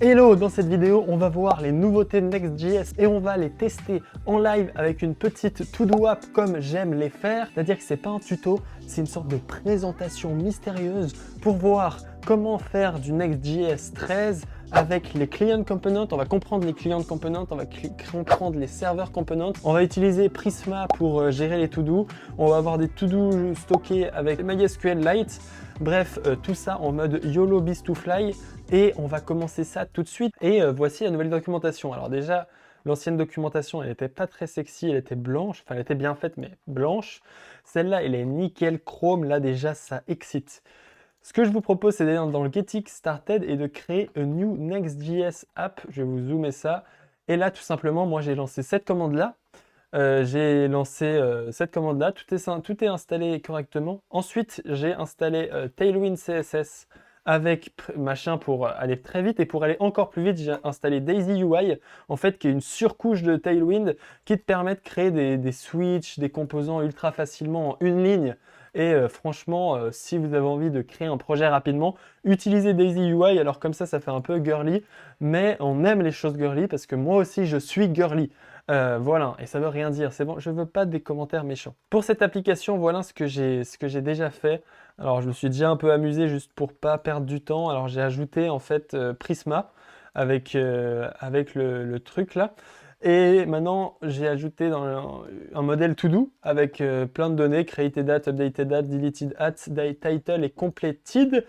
Hello, dans cette vidéo, on va voir les nouveautés de Next.js et on va les tester en live avec une petite to-do app comme j'aime les faire. C'est-à-dire que c'est pas un tuto, c'est une sorte de présentation mystérieuse pour voir comment faire du Next.js 13 avec les client components. On va comprendre les client components, on va comprendre les serveurs components. On va utiliser Prisma pour gérer les to-do. On va avoir des to-do stockés avec MySQLite. Bref, tout ça en mode YOLO Beast2Fly et on va commencer ça tout de suite. Et voici la nouvelle documentation. Alors déjà, l'ancienne documentation, elle n'était pas très sexy, elle était blanche, enfin elle était bien faite mais blanche. Celle-là, elle est nickel chrome, là déjà ça excite. Ce que je vous propose, c'est d'aller dans le Getting Started et de créer un new Next.js app. Je vais vous zoomer ça. Et là, tout simplement, moi j'ai lancé cette commande-là. Cette commande-là, tout est installé correctement. Ensuite, j'ai installé Tailwind CSS avec machin pour aller très vite. Et pour aller encore plus vite, j'ai installé Daisy UI, en fait, qui est une surcouche de Tailwind qui te permet de créer des switches, des composants ultra facilement en une ligne. Et franchement, si vous avez envie de créer un projet rapidement, utilisez Daisy UI. Alors comme ça fait un peu girly, mais on aime les choses girly parce que moi aussi, je suis girly. Voilà, et ça veut rien dire, c'est bon, je veux pas des commentaires méchants. Pour cette application, voilà ce que j'ai déjà fait. Alors je me suis déjà un peu amusé juste pour pas perdre du temps. Alors j'ai ajouté en fait Prisma avec le truc là. Et maintenant j'ai ajouté dans un modèle to-do avec plein de données, created at, updated at, deleted at, title et completed.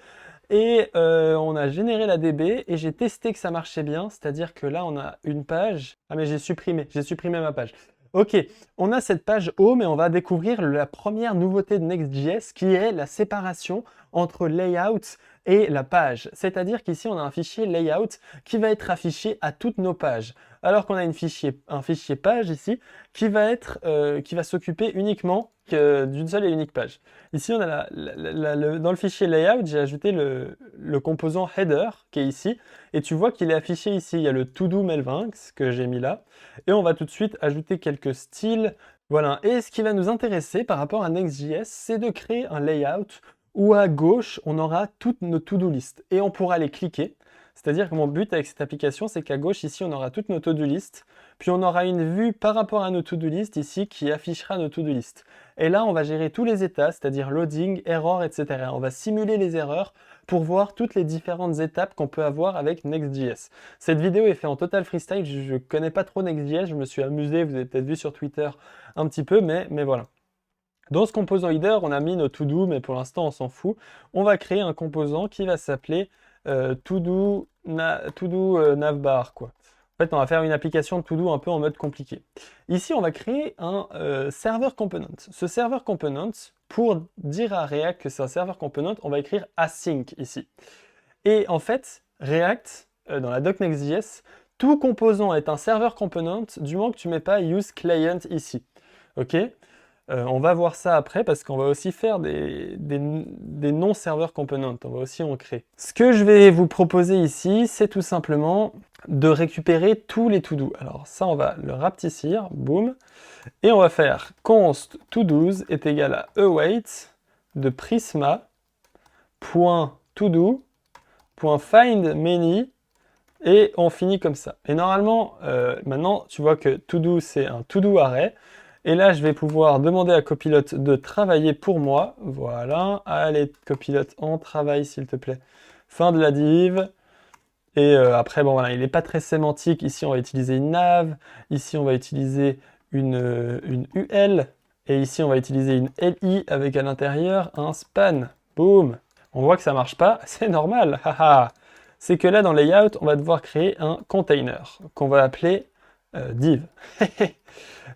Et on a généré la DB et j'ai testé que ça marchait bien, c'est-à-dire que là on a une page. Ah mais j'ai supprimé ma page. Ok, on a cette page home et on va découvrir la première nouveauté de Next.js qui est la séparation entre layout et la page. C'est-à-dire qu'ici on a un fichier layout qui va être affiché à toutes nos pages. Alors qu'on a un fichier page ici qui va s'occuper uniquement d'une seule et unique page. Ici, on a dans le fichier layout, j'ai ajouté le composant header qui est ici. Et tu vois qu'il est affiché ici. Il y a le to-do Melvinx que j'ai mis là. Et on va tout de suite ajouter quelques styles. Voilà. Et ce qui va nous intéresser par rapport à Next.js, c'est de créer un layout où à gauche, on aura toutes nos to-do list. Et on pourra les cliquer. C'est-à-dire que mon but avec cette application, c'est qu'à gauche, ici, on aura toutes nos to-do list. Puis on aura une vue par rapport à nos to-do list ici qui affichera nos to-do list. Et là, on va gérer tous les états, c'est-à-dire loading, error, etc. On va simuler les erreurs pour voir toutes les différentes étapes qu'on peut avoir avec Next.js. Cette vidéo est faite en total freestyle, je ne connais pas trop Next.js, je me suis amusé, vous avez peut-être vu sur Twitter un petit peu, mais voilà. Dans ce composant header, on a mis nos to-do, mais pour l'instant, on s'en fout. On va créer un composant qui va s'appeler to-do navbar, quoi. En fait, on va faire une application de to-do un peu en mode compliqué. Ici, on va créer un server component. Ce server component, pour dire à React que c'est un server component, on va écrire async ici. Et en fait, React, dans la doc Next.js, tout composant est un server component du moment que tu ne mets pas use client ici. Ok ? On va voir ça après parce qu'on va aussi faire des non-serveurs components. On va aussi en créer. Ce que je vais vous proposer ici, c'est tout simplement de récupérer tous les to-do. Alors ça, on va le rapetissir, boum. Et on va faire const to-dos est égal à await de prisma point to-do point find many et on finit comme ça. Et normalement, maintenant, tu vois que to-do, c'est un to-do array. Et là, je vais pouvoir demander à Copilot de travailler pour moi. Voilà. Allez, Copilot, on travaille, s'il te plaît. Fin de la div. Et après, bon, voilà, il n'est pas très sémantique. Ici, on va utiliser une nav. Ici, on va utiliser une UL. Et ici, on va utiliser une LI avec à l'intérieur un span. Boum. On voit que ça ne marche pas. C'est normal. C'est que là, dans Layout, on va devoir créer un container qu'on va appeler div.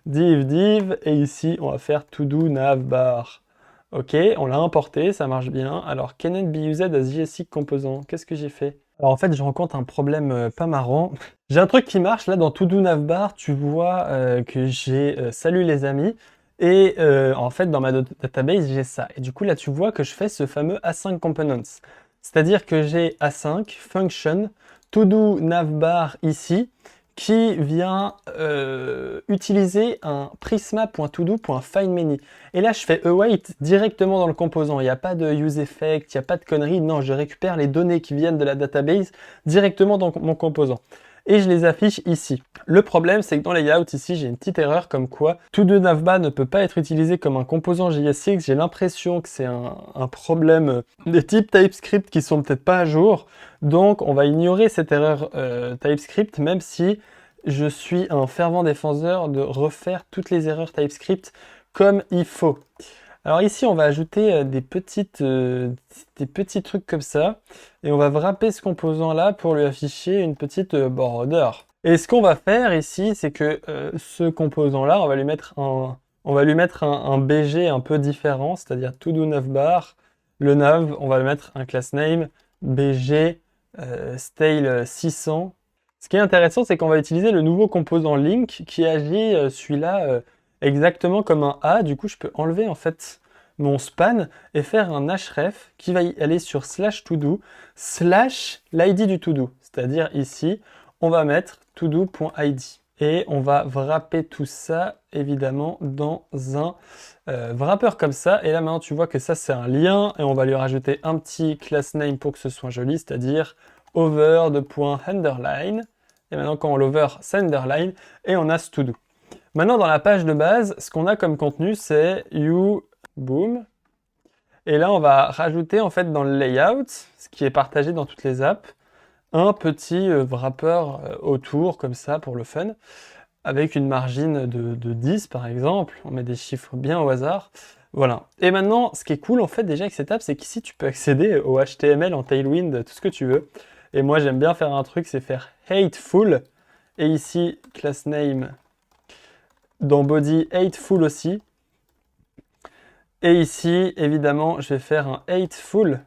div, et ici, on va faire to-do navbar. Ok, on l'a importé, ça marche bien. Alors, can it be used as JSX composant? Qu'est-ce que j'ai fait? Alors, en fait, je rencontre un problème pas marrant. J'ai un truc qui marche, là, dans to-do navbar, tu vois que j'ai salut les amis. Et en fait, dans ma database, j'ai ça. Et du coup, là, tu vois que je fais ce fameux async components. C'est-à-dire que j'ai async function to-do navbar ici, qui vient utiliser un prisma.todo.findMany. Et là, je fais await directement dans le composant. Il n'y a pas de useEffect, il n'y a pas de conneries. Non, je récupère les données qui viennent de la database directement dans mon composant. Et je les affiche ici. Le problème, c'est que dans Layout, ici, j'ai une petite erreur comme quoi ToDoNavBar ne peut pas être utilisé comme un composant JSX. J'ai l'impression que c'est un problème des types TypeScript qui sont peut-être pas à jour. Donc, on va ignorer cette erreur TypeScript, même si je suis un fervent défenseur de refaire toutes les erreurs TypeScript comme il faut. Alors ici, on va ajouter des petits trucs comme ça. Et on va wrapper ce composant-là pour lui afficher une petite border. Et ce qu'on va faire ici, c'est que ce composant-là, on va lui mettre un BG un peu différent, c'est-à-dire ToDoNavBar. Le nav, on va lui mettre un class name BG style 600. Ce qui est intéressant, c'est qu'on va utiliser le nouveau composant link qui agit celui-là exactement comme un A. Du coup, je peux enlever en fait mon span et faire un href qui va y aller sur /todo / l'id du todo. C'est-à-dire ici, on va mettre todo.id. Et on va wrapper tout ça, évidemment, dans un wrapper comme ça. Et là, maintenant, tu vois que ça, c'est un lien. Et on va lui rajouter un petit class name pour que ce soit joli, c'est-à-dire over de point underline. Et maintenant, quand on l'over, c'est underline. Et on a ce todo. Maintenant, dans la page de base, ce qu'on a comme contenu, c'est you, boom. Et là, on va rajouter, en fait, dans le layout, ce qui est partagé dans toutes les apps, un petit wrapper autour, comme ça, pour le fun, avec une margine de 10, par exemple. On met des chiffres bien au hasard. Voilà. Et maintenant, ce qui est cool, en fait, déjà avec cette app, c'est qu'ici, tu peux accéder au HTML en Tailwind, tout ce que tu veux. Et moi, j'aime bien faire un truc, c'est faire hateful. Et ici, class name, dans body, hateful aussi. Et ici, évidemment, je vais faire un hateful.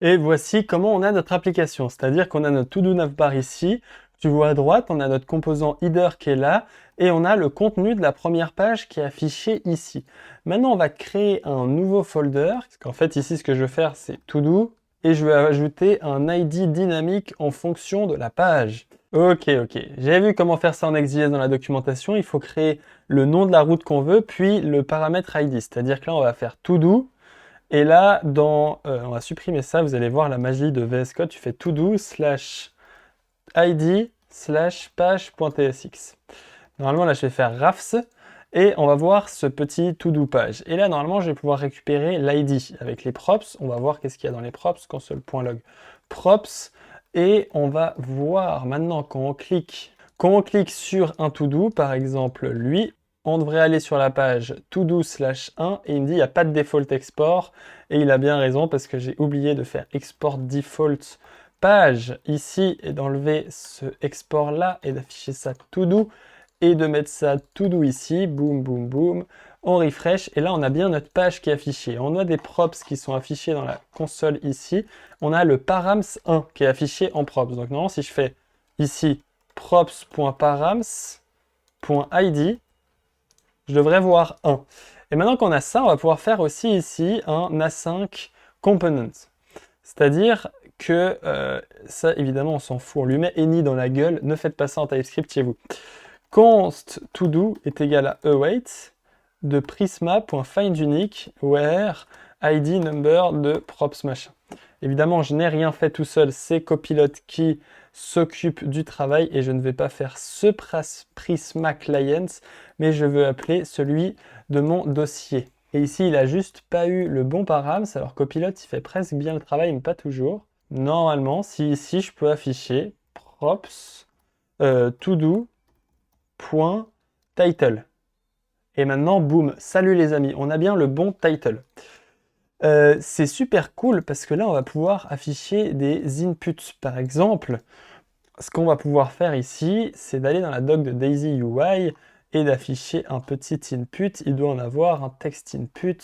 Et voici comment on a notre application. C'est-à-dire qu'on a notre ToDoNavBar ici. Tu vois à droite, on a notre composant header qui est là. Et on a le contenu de la première page qui est affiché ici. Maintenant, on va créer un nouveau folder. Parce qu'en fait, ici, ce que je vais faire, c'est todo. Et je vais ajouter un ID dynamique en fonction de la page. Ok. J'avais vu comment faire ça en XJS dans la documentation. Il faut créer le nom de la route qu'on veut, puis le paramètre ID. C'est-à-dire que là, on va faire todo. Et là, on va supprimer ça. Vous allez voir la magie de VS Code. Tu fais todo / ID / page.tsx. Normalement, là, je vais faire rafs. Et on va voir ce petit todo page. Et là, normalement, je vais pouvoir récupérer l'ID avec les props. On va voir qu'est-ce qu'il y a dans les props. Console.log props. Et on va voir maintenant quand on clique sur un todo, par exemple lui, on devrait aller sur la page todo /1 et il me dit il n'y a pas de default export. Et il a bien raison parce que j'ai oublié de faire export default page ici et d'enlever ce export là et d'afficher ça todo et de mettre ça todo ici. Boum, boum, boum. On refresh et là on a bien notre page qui est affichée. On a des props qui sont affichés dans la console ici. On a le params1 qui est affiché en props. Donc normalement si je fais ici props.params.id, je devrais voir 1. Et maintenant qu'on a ça, on va pouvoir faire aussi ici un async component. C'est-à-dire que ça évidemment on s'en fout. On lui met any dans la gueule. Ne faites pas ça en TypeScript chez vous. Const todo est égal à await de prisma.findUnique where id number de props machin. Évidemment, je n'ai rien fait tout seul, c'est Copilot qui s'occupe du travail et je ne vais pas faire ce Prisma Client, mais je veux appeler celui de mon dossier. Et ici, il n'a juste pas eu le bon params, alors Copilot, il fait presque bien le travail, mais pas toujours. Normalement, si ici, je peux afficher props todo.title. Et maintenant, boum, salut les amis, on a bien le bon title. C'est super cool parce que là, on va pouvoir afficher des inputs. Par exemple, ce qu'on va pouvoir faire ici, c'est d'aller dans la doc de Daisy UI et d'afficher un petit input. Il doit en avoir un text input.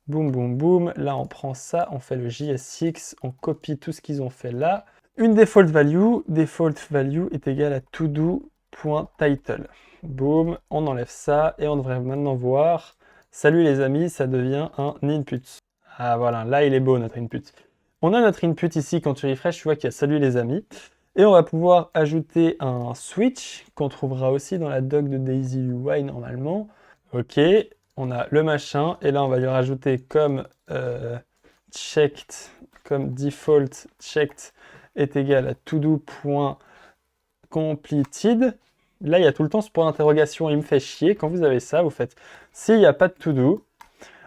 Boum, boum, boum. Là, on prend ça, on fait le JSX, on copie tout ce qu'ils ont fait là. Une default value est égale à todo.title. Boum, on enlève ça et on devrait maintenant voir, salut les amis, ça devient un input. Ah voilà, là il est beau notre input. On a notre input ici, quand tu refresh, tu vois qu'il y a salut les amis. Et on va pouvoir ajouter un switch qu'on trouvera aussi dans la doc de Daisy UI normalement. Ok, on a le machin et là on va lui rajouter comme checked, comme default checked est égal à todo.completed. Là il y a tout le temps ce point d'interrogation, il me fait chier. Quand vous avez ça, vous faites s'il n'y a pas de to-do,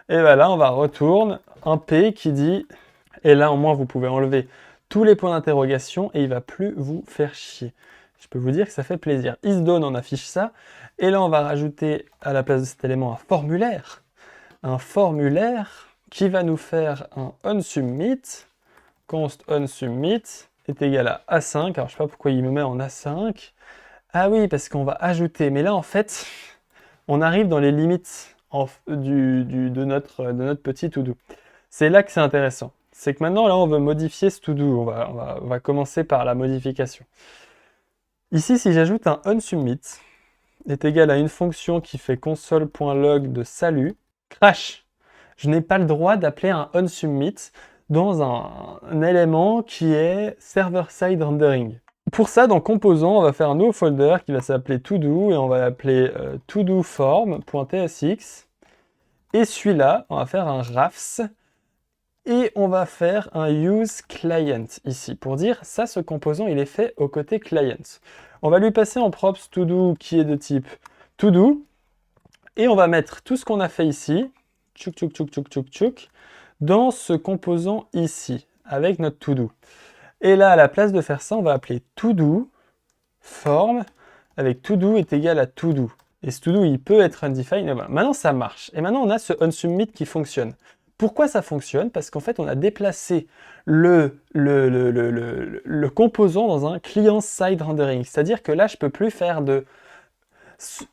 et bien là on va retourne un P qui dit, et là au moins vous pouvez enlever tous les points d'interrogation et il va plus vous faire chier. Je peux vous dire que ça fait plaisir. Isdone on affiche ça, et là on va rajouter à la place de cet élément un formulaire qui va nous faire un onSubmit, const onSubmit est égal à A5, alors je sais pas pourquoi il me met en A5, ah oui parce qu'on va ajouter, mais là en fait on arrive dans les limites de notre petit to-do. C'est là que c'est intéressant. C'est que maintenant, là, on veut modifier ce to-do. On va commencer par la modification. Ici, si j'ajoute un onSubmit est égal à une fonction qui fait console.log de salut, crash. Je n'ai pas le droit d'appeler un onSubmit dans un élément qui est server-side rendering. Pour ça, dans Composant, on va faire un nouveau folder qui va s'appeler todo et on va l'appeler todoform.tsx. Et celui-là, on va faire un rafs et on va faire un use client ici pour dire ça, ce composant, il est fait au côté client. On va lui passer en props todo qui est de type todo et on va mettre tout ce qu'on a fait ici, tchouk tchouk tchouk tchouk tchouk tchouk, dans ce composant ici avec notre todo. Et là, à la place de faire ça, on va appeler todo form avec todo est égal à todo. Et ce todo, il peut être undefined. Et voilà. Maintenant, ça marche. Et maintenant, on a ce onSubmit qui fonctionne. Pourquoi ça fonctionne? Parce qu'en fait, on a déplacé le composant dans un client-side rendering. C'est-à-dire que là, je peux plus faire de...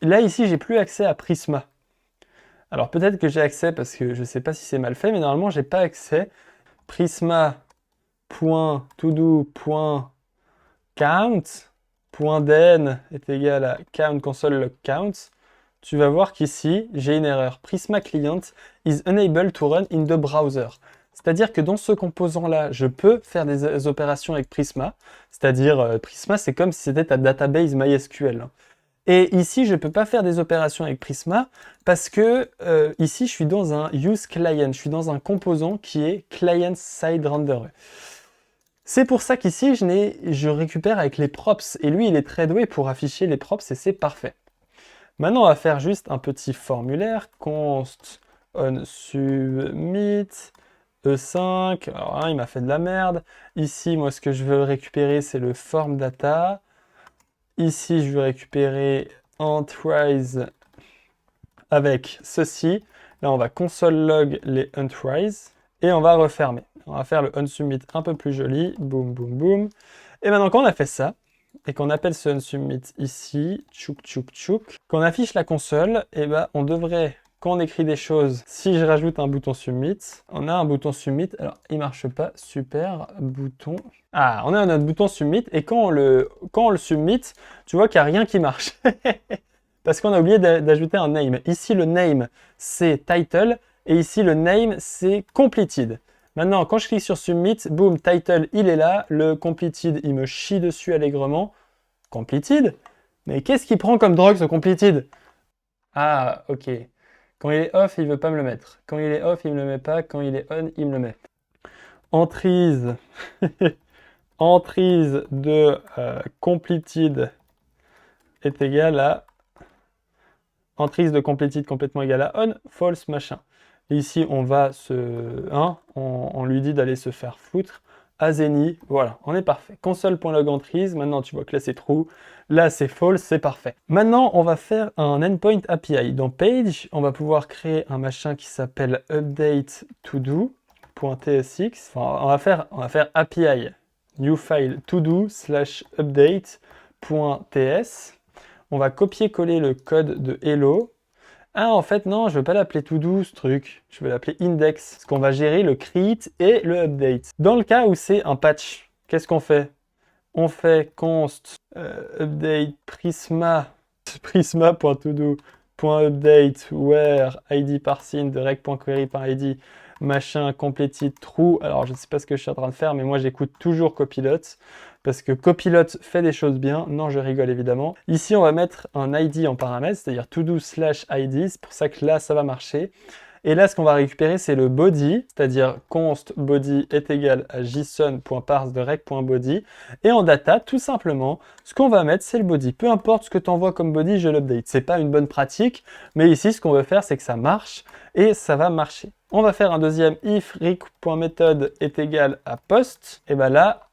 Là, ici, j'ai plus accès à Prisma. Alors, peut-être que j'ai accès parce que je ne sais pas si c'est mal fait, mais normalement, j'ai pas accès. Prisma.todo.count.den est égal à count console log count. Tu vas voir qu'ici, j'ai une erreur. Prisma client is unable to run in the browser. C'est-à-dire que dans ce composant-là, je peux faire des opérations avec Prisma. C'est-à-dire, Prisma, c'est comme si c'était ta database MySQL. Et ici, je ne peux pas faire des opérations avec Prisma parce que ici, je suis dans un use client. Je suis dans un composant qui est client side render. C'est pour ça qu'ici, je récupère avec les props. Et lui, il est très doué pour afficher les props et c'est parfait. Maintenant, on va faire juste un petit formulaire, const onSubmit E5. Alors là, il m'a fait de la merde. Ici, moi, ce que je veux récupérer, c'est le form data. Ici, je veux récupérer entries avec ceci. Là, on va console log les entries et on va refermer. On va faire le onSubmit un peu plus joli. Boum, boum, boum. Et maintenant, quand on a fait ça, et qu'on appelle ce onSubmit ici, tchouk tchouk tchouk, qu'on affiche la console, et ben on devrait, quand on écrit des choses, si je rajoute un bouton submit, on a un bouton submit, alors il marche pas, super, bouton, ah, on a notre bouton submit, et quand on le submit, tu vois qu'il n'y a rien qui marche, parce qu'on a oublié d'ajouter un name. Ici le name c'est title, et ici le name c'est completed. Maintenant, quand je clique sur Submit, boum, title, il est là. Le completed, il me chie dessus allègrement. Completed? Mais qu'est-ce qu'il prend comme drogue, ce completed? Ah, ok. Quand il est off, il veut pas me le mettre. Quand il est off, il me le met pas. Quand il est on, il me le met. Entries. Entries de completed est égal à... Entries de completed complètement égal à on, false, machin. Et ici, on va on lui dit d'aller se faire foutre. Azeni, voilà, on est parfait. Console.log entries, maintenant tu vois que là c'est true, là c'est false, c'est parfait. Maintenant, on va faire un endpoint API. Dans Page, on va pouvoir créer un machin qui s'appelle update todo.tsx. Enfin, on va faire API new file todo/update.ts. On va copier-coller le code de hello. Ah, en fait, non, je ne veux pas l'appeler todo, ce truc. Je vais l'appeler index, parce qu'on va gérer le create et le update. Dans le cas où c'est un patch, qu'est-ce qu'on fait? On fait const update prisma.todo.update where id parsing de rec.query par id machin completed true. Alors, je ne sais pas ce que je suis en train de faire, mais moi, j'écoute toujours Copilot. parce que Copilot fait des choses bien. Non, je rigole évidemment. Ici, on va mettre un ID en paramètre, c'est-à-dire todo/id. C'est pour ça que là, ça va marcher. Et là, ce qu'on va récupérer, c'est le body, c'est-à-dire const body est égal à json.parse de rec.body. Et en data, tout simplement, ce qu'on va mettre, c'est le body. Peu importe ce que tu envoies comme body, je l'update. C'est pas une bonne pratique, mais ici, ce qu'on veut faire, c'est que ça marche et ça va marcher. On va faire un deuxième if req.method est égal à post. Et bien là,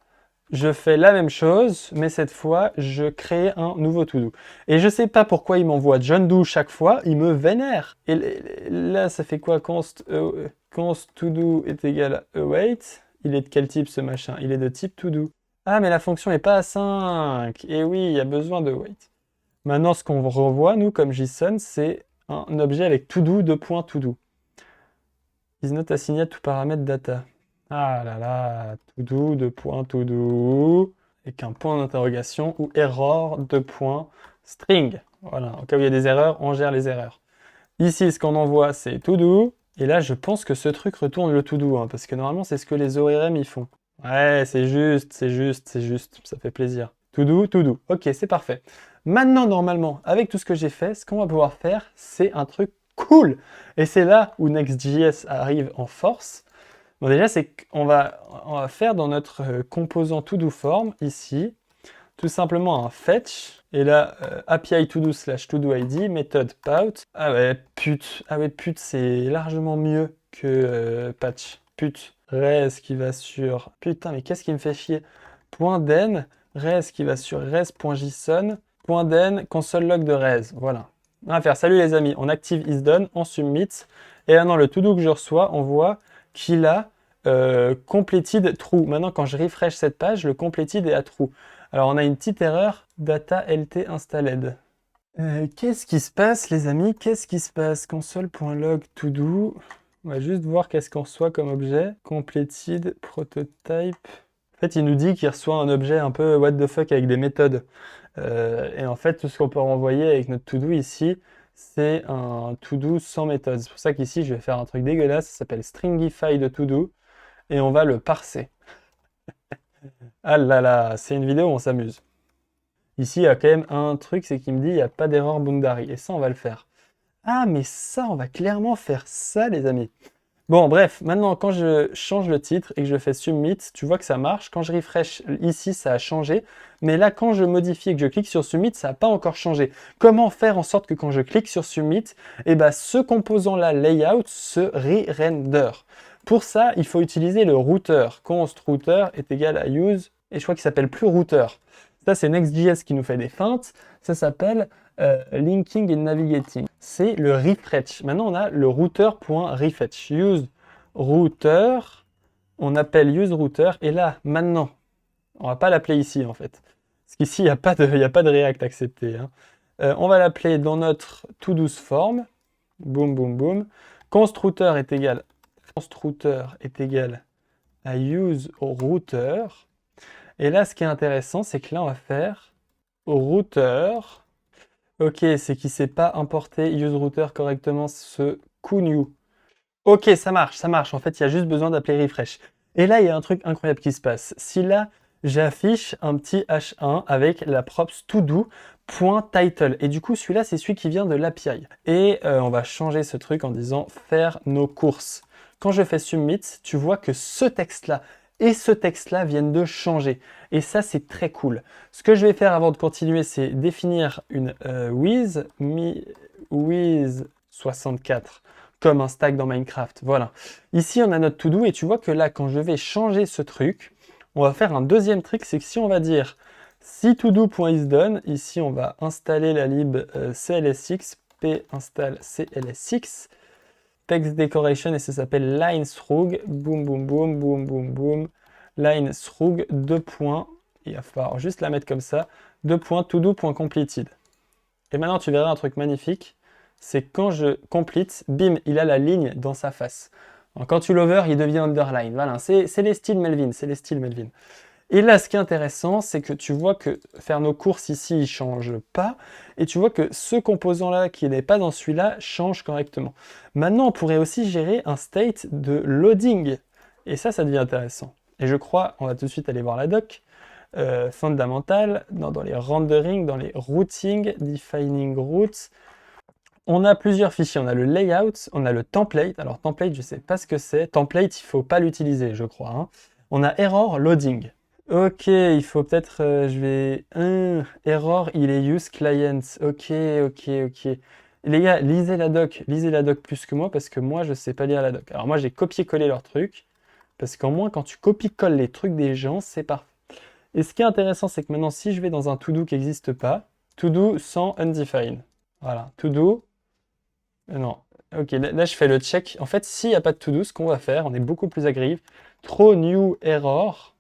je fais la même chose, mais cette fois, je crée un nouveau to-do. Et je sais pas pourquoi il m'envoie John Doe chaque fois, il me vénère. Et là, ça fait quoi? Const to-do est égal à await. Il est de quel type ce machin? Il est de type to-do. Ah, mais la fonction n'est pas à 5. Et oui, il y a besoin de wait. Maintenant, ce qu'on revoit, nous, comme JSON, c'est un objet avec to-do, to-do. Is not assigned to paramètre data. Ah là là, to-do, avec un point d'interrogation, ou error, string. Voilà, au cas où il y a des erreurs, on gère les erreurs. Ici, ce qu'on envoie, c'est to-do, et là, je pense que ce truc retourne le to-do, hein, parce que normalement, c'est ce que les ORM y font. Ouais, c'est juste, ça fait plaisir. To-do, ok, c'est parfait. Maintenant, normalement, avec tout ce que j'ai fait, ce qu'on va pouvoir faire, c'est un truc cool. Et c'est là où Next.js arrive en force. Bon, déjà, c'est qu'on va faire dans notre composant to-do-form, ici, tout simplement un fetch, et là, API to-do/to-do-id, méthode pout. Ah ouais, put, c'est largement mieux que patch. Put, res qui va sur... Putain, mais qu'est-ce qui me fait chier? .den, res qui va sur res.json, .den, console log de res, voilà. On va faire, salut les amis, on active isDone, on submit, et maintenant le to-do que je reçois, on voit qu'il a completed true. Maintenant, quand je refresh cette page, le completed est à true. Alors, on a une petite erreur, data lt installed. Qu'est-ce qui se passe, les amis? Qu'est-ce qui se passe? Console.log to-do. On va juste voir qu'est-ce qu'on reçoit comme objet. Completed prototype. En fait, il nous dit qu'il reçoit un objet un peu what the fuck avec des méthodes. Et en fait, tout ce qu'on peut renvoyer avec notre to-do ici, c'est un to-do sans méthode. C'est pour ça qu'ici, je vais faire un truc dégueulasse, ça s'appelle stringify de to-do, et on va le parser. Ah là là, c'est une vidéo où on s'amuse. Ici, il y a quand même un truc, c'est qu'il me dit, il n'y a pas d'erreur Boundary, et ça, on va le faire. Ah, mais ça, on va clairement faire ça, les amis. Bon, bref, maintenant, quand je change le titre et que je fais submit, tu vois que ça marche. Quand je refresh ici, ça a changé. Mais là, quand je modifie et que je clique sur submit, ça n'a pas encore changé. Comment faire en sorte que quand je clique sur submit, eh ben, ce composant-là, layout, se re-render? Pour ça, il faut utiliser le router. Const router est égal à use, et je crois qu'il s'appelle plus router. Ça, c'est Next.js qui nous fait des feintes. Ça s'appelle linking et navigating. C'est le refetch. Maintenant, on a le router.refetch. Use router, on appelle use router. Et là, maintenant, on va pas l'appeler ici, en fait. Parce qu'ici, il n'y a pas de React accepté. Hein. On va l'appeler dans notre to-do form. Boum, boum, boum. Const router est égal à use router. Et là, ce qui est intéressant, c'est que là, on va faire router. Ok, c'est qu'il ne sait pas importer useRouter correctement ce new. Ok, ça marche. En fait, il y a juste besoin d'appeler refresh. Et là, il y a un truc incroyable qui se passe. Si là, j'affiche un petit H1 avec la props todo.title. Et du coup, celui-là, c'est celui qui vient de l'API. Et on va changer ce truc en disant faire nos courses. Quand je fais submit, tu vois que ce texte-là et ce texte-là viennent de changer. Et ça, c'est très cool. Ce que je vais faire avant de continuer, c'est définir une with 64 comme un stack dans Minecraft. Voilà. Ici, on a notre to-do et tu vois que là, quand je vais changer ce truc, on va faire un deuxième trick, c'est que si on va dire si todo.isDone, ici, on va installer la lib clsx, p-install clsx, text decoration et ça s'appelle line thrug, boum boum boum boum boum boum, line thrug, 2 points, il va falloir juste la mettre comme ça, 2 points todo.completed. Et maintenant tu verras un truc magnifique, c'est quand je complete, bim, il a la ligne dans sa face. Alors, quand tu l'over, il devient underline, voilà, c'est les styles Melvin, Et là, ce qui est intéressant, c'est que tu vois que faire nos courses ici, il ne change pas. Et tu vois que ce composant-là, qui n'est pas dans celui-là, change correctement. Maintenant, on pourrait aussi gérer un state de loading. Et ça devient intéressant. Et je crois, on va tout de suite aller voir la doc. fondamentales, dans les rendering, dans les routing, defining routes. On a plusieurs fichiers, on a le layout, on a le template. Alors template, je ne sais pas ce que c'est. Template, il ne faut pas l'utiliser, je crois, hein. On a error loading. Ok, il faut peut-être, je vais... error, il est use client. Ok, ok, ok. Les gars, lisez la doc plus que moi parce que moi, je sais pas lire la doc. Alors moi, j'ai copié-collé leur truc parce qu'en moins, quand tu copies-colles les trucs des gens, c'est parfait. Et ce qui est intéressant, c'est que maintenant, si je vais dans un to-do qui n'existe pas, to-do sans undefined. Voilà, to-do, non. Ok, là, je fais le check. En fait, s'il n'y a pas de to-do, ce qu'on va faire, on est beaucoup plus agressif. Throw new error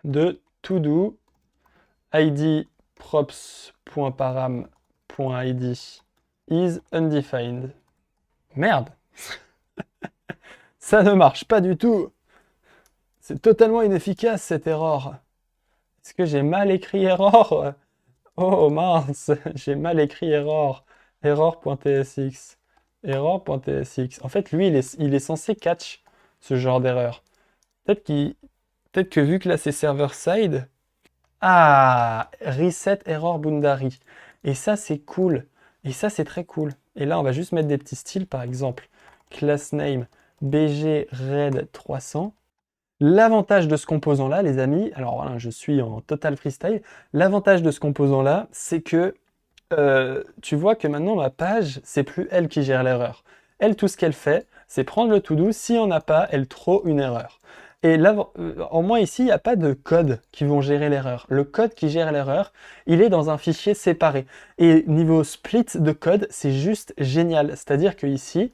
de to-do id props.param.id is undefined. Merde. Ça ne marche pas du tout. C'est totalement inefficace cette erreur. Est-ce que j'ai mal écrit error? Oh mince, j'ai mal écrit error. Error.tsx. Error.tsx. En fait, lui, il est censé catch ce genre d'erreur. Peut-être que vu que là c'est server-side, ah, reset error boundary. Et ça, c'est cool. Et ça, c'est très cool. Et là, on va juste mettre des petits styles, par exemple, class name bg red 300. L'avantage de ce composant-là, les amis, alors voilà, je suis en total freestyle. L'avantage de ce composant-là, c'est que tu vois que maintenant, ma page, c'est plus elle qui gère l'erreur. Elle, tout ce qu'elle fait, c'est prendre le to-do. Si on n'a pas, elle throw une erreur. Et là, en moins ici, il n'y a pas de code qui vont gérer l'erreur. Le code qui gère l'erreur, il est dans un fichier séparé. Et niveau split de code, c'est juste génial. C'est-à-dire que ici,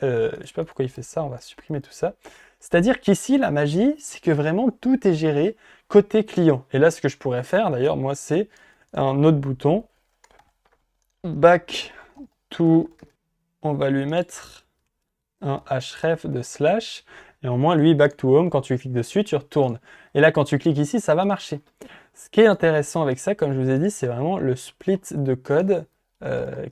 je ne sais pas pourquoi il fait ça, on va supprimer tout ça. C'est-à-dire qu'ici, la magie, c'est que vraiment tout est géré côté client. Et là, ce que je pourrais faire, d'ailleurs, moi, c'est un autre bouton. Back to, on va lui mettre un href de slash. Et au moins, lui, back to home, quand tu cliques dessus, tu retournes. Et là, quand tu cliques ici, ça va marcher. Ce qui est intéressant avec ça, comme je vous ai dit, c'est vraiment le split de code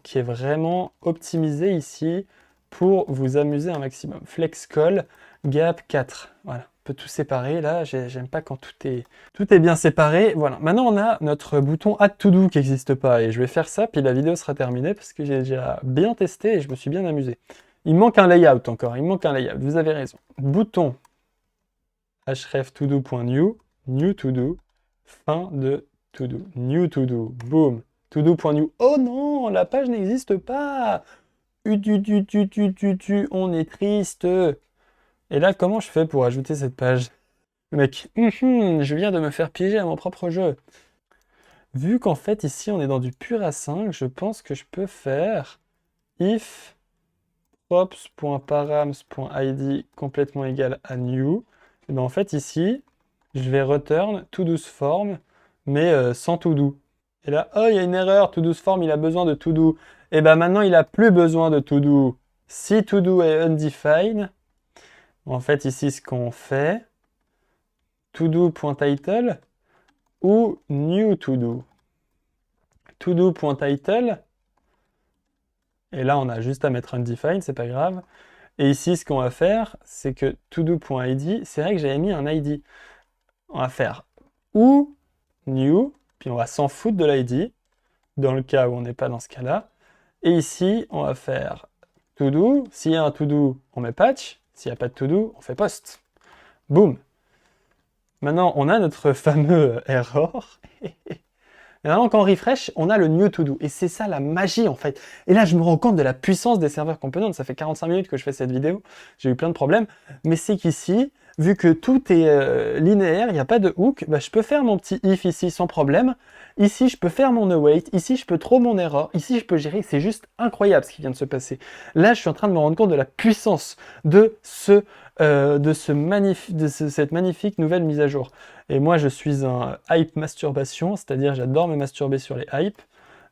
qui est vraiment optimisé ici pour vous amuser un maximum. Flex call, gap 4. Voilà, on peut tout séparer. Là, j'aime pas quand tout est bien séparé. Voilà, maintenant on a notre bouton Add to Do qui n'existe pas. Et je vais faire ça, puis la vidéo sera terminée parce que j'ai déjà bien testé et je me suis bien amusé. Il manque un layout encore, il manque un layout, vous avez raison. Bouton href todo.new, new to do, fin de to do, new to do, boom, to do.new. Oh non, la page n'existe pas. On est triste. Et là, comment je fais pour ajouter cette page? Le mec, je viens de me faire piéger à mon propre jeu. Vu qu'en fait, ici, on est dans du pur A5, je pense que je peux faire if props.params.id complètement égal à new. Et bien en fait, ici, je vais return todo's form, mais sans todo. Et là, oh, il y a une erreur, todo's form, il a besoin de todo. Et bien maintenant, il n'a plus besoin de todo. Si todo est undefined, en fait, ici, ce qu'on fait, todo.title ou new todo. Todo.title, et là, on a juste à mettre undefined, c'est pas grave. Et ici, ce qu'on va faire, c'est que todo.id, c'est vrai que j'avais mis un id. On va faire ou new, puis on va s'en foutre de l'id, dans le cas où on n'est pas dans ce cas-là. Et ici, on va faire todo. S'il y a un todo, on met patch. S'il n'y a pas de todo, on fait post. Boum. Maintenant, on a notre fameux error. Et maintenant, quand on refresh, on a le new to do. Et c'est ça la magie en fait. Et là, je me rends compte de la puissance des serveurs components. Ça fait 45 minutes que je fais cette vidéo. J'ai eu plein de problèmes. Mais c'est qu'ici, vu que tout est linéaire, il n'y a pas de hook, bah, je peux faire mon petit if ici sans problème. Ici, je peux faire mon await. Ici, je peux throw mon error. Ici, je peux gérer. C'est juste incroyable ce qui vient de se passer. Là, je suis en train de me rendre compte de la puissance de cette magnifique nouvelle mise à jour. Et moi, je suis un hype masturbation, c'est-à-dire j'adore me masturber sur les hypes,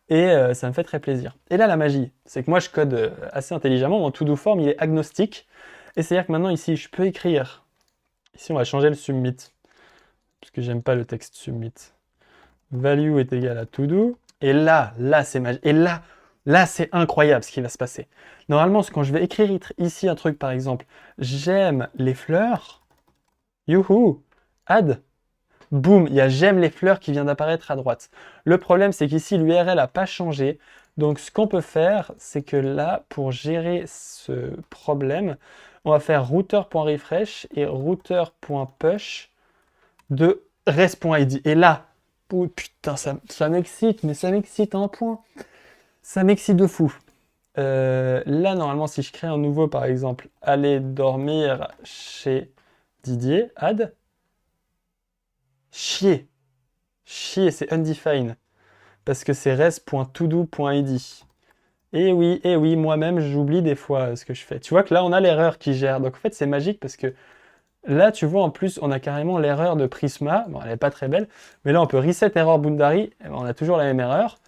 et ça me fait très plaisir. Et là, la magie, c'est que moi, je code assez intelligemment. Mon to-do form, il est agnostique. Et c'est-à-dire que maintenant, ici, je peux écrire. Ici, on va changer le submit, parce que j'aime pas le texte submit. Value est égal à to-do. Et là, c'est magique. Et là, c'est incroyable ce qui va se passer. Normalement, quand je vais écrire ici un truc, par exemple, j'aime les fleurs, youhou, add. boum, il y a j'aime les fleurs qui vient d'apparaître à droite. Le problème, c'est qu'ici, l'URL n'a pas changé. Donc, ce qu'on peut faire, c'est que là, pour gérer ce problème, on va faire router.refresh et router.push de res.id. Et là, oh, putain, ça m'excite, mais ça m'excite à un point. Ça m'excite de fou. Là, normalement, si je crée un nouveau, par exemple, aller dormir chez Didier, add, chier. Chier, c'est undefined. Parce que c'est res.todo.id. Et oui, moi-même, j'oublie des fois ce que je fais. Tu vois que là, on a l'erreur qui gère. Donc, en fait, c'est magique parce que là, tu vois, en plus, on a carrément l'erreur de Prisma. Bon, elle n'est pas très belle. Mais là, on peut reset error boundary. Et ben, on a toujours la même erreur.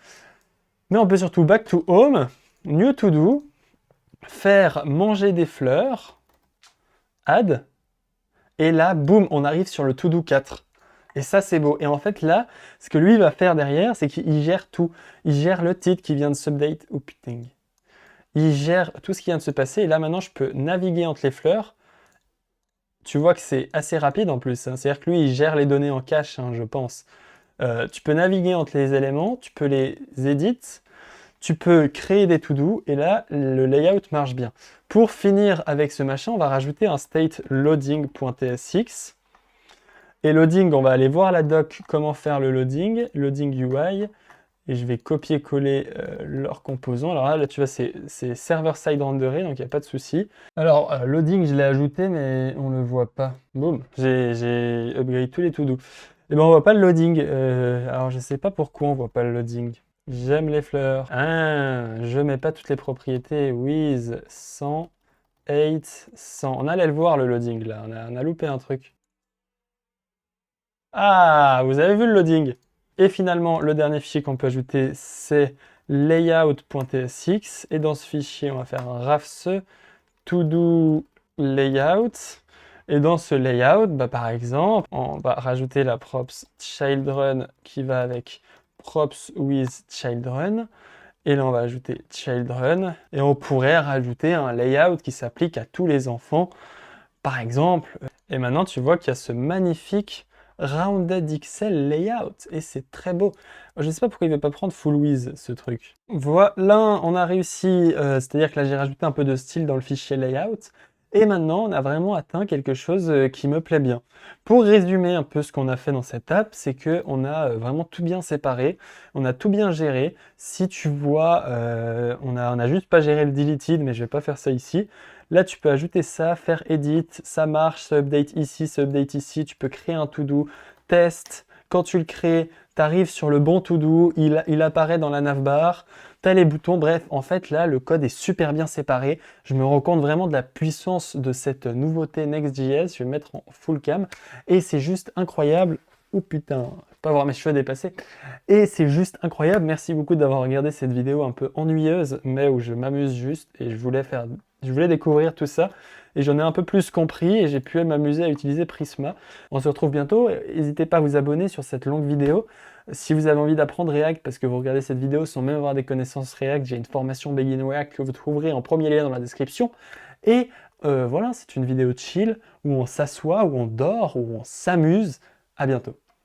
Mais on peut surtout back to home, new to do, faire manger des fleurs, add. Et là, boum, on arrive sur le to do 4. Et ça, c'est beau. Et en fait, là, ce que lui va faire derrière, c'est qu'il gère tout. Il gère le titre qui vient de s'update. Oh putain. Il gère tout ce qui vient de se passer. Et là, maintenant, je peux naviguer entre les fleurs. Tu vois que c'est assez rapide en plus, hein. C'est-à-dire que lui, il gère les données en cache, hein, je pense. Tu peux naviguer entre les éléments, tu peux les edit, tu peux créer des to-do, et là, le layout marche bien. Pour finir avec ce machin, on va rajouter un state loading.tsx. Et loading, on va aller voir la doc comment faire le loading UI, et je vais copier-coller leurs composants. Alors là, tu vois, c'est server-side renderé, donc il n'y a pas de souci. Alors, loading, je l'ai ajouté, mais on ne le voit pas. Boum, j'ai upgrade tous les to-do. Et ben, on voit pas le loading. Alors, je sais pas pourquoi on voit pas le loading. J'aime les fleurs. Ah, je mets pas toutes les propriétés. With 100, 8, 100. On allait le voir, le loading, là. On a loupé un truc. Ah, vous avez vu le loading? Et finalement, le dernier fichier qu'on peut ajouter, c'est layout.tsx. Et dans ce fichier, on va faire un rafse to-do layout. Et dans ce layout, bah, par exemple, on va rajouter la props childrun qui va avec props with childrun. Et là, on va ajouter childrun. Et on pourrait rajouter un layout qui s'applique à tous les enfants, par exemple. Et maintenant, tu vois qu'il y a ce magnifique Rounded XL layout, et c'est très beau. Je ne sais pas pourquoi il ne veut pas prendre full width, ce truc. Voilà, on a réussi, c'est-à-dire que là j'ai rajouté un peu de style dans le fichier layout, et maintenant on a vraiment atteint quelque chose qui me plaît bien. Pour résumer un peu ce qu'on a fait dans cette app, c'est qu'on a vraiment tout bien séparé, on a tout bien géré. Si tu vois, on a juste pas géré le deleted, mais je vais pas faire ça ici. Là, tu peux ajouter ça, faire edit, ça marche, ça update ici, tu peux créer un to-do, test. Quand tu le crées, tu arrives sur le bon to-do, il apparaît dans la navbar, tu as les boutons, bref, en fait, là, le code est super bien séparé. Je me rends compte vraiment de la puissance de cette nouveauté Next.js, je vais le mettre en full cam, et c'est juste incroyable. Oh putain, je peux pas voir mes cheveux dépasser. Et c'est juste incroyable, merci beaucoup d'avoir regardé cette vidéo un peu ennuyeuse, mais où je m'amuse juste, et je voulais découvrir tout ça et j'en ai un peu plus compris et j'ai pu m'amuser à utiliser Prisma. On se retrouve bientôt. N'hésitez pas à vous abonner sur cette longue vidéo. Si vous avez envie d'apprendre React parce que vous regardez cette vidéo sans même avoir des connaissances React, j'ai une formation Begin React que vous trouverez en premier lien dans la description. Et voilà, c'est une vidéo chill où on s'assoit, où on dort, où on s'amuse. À bientôt.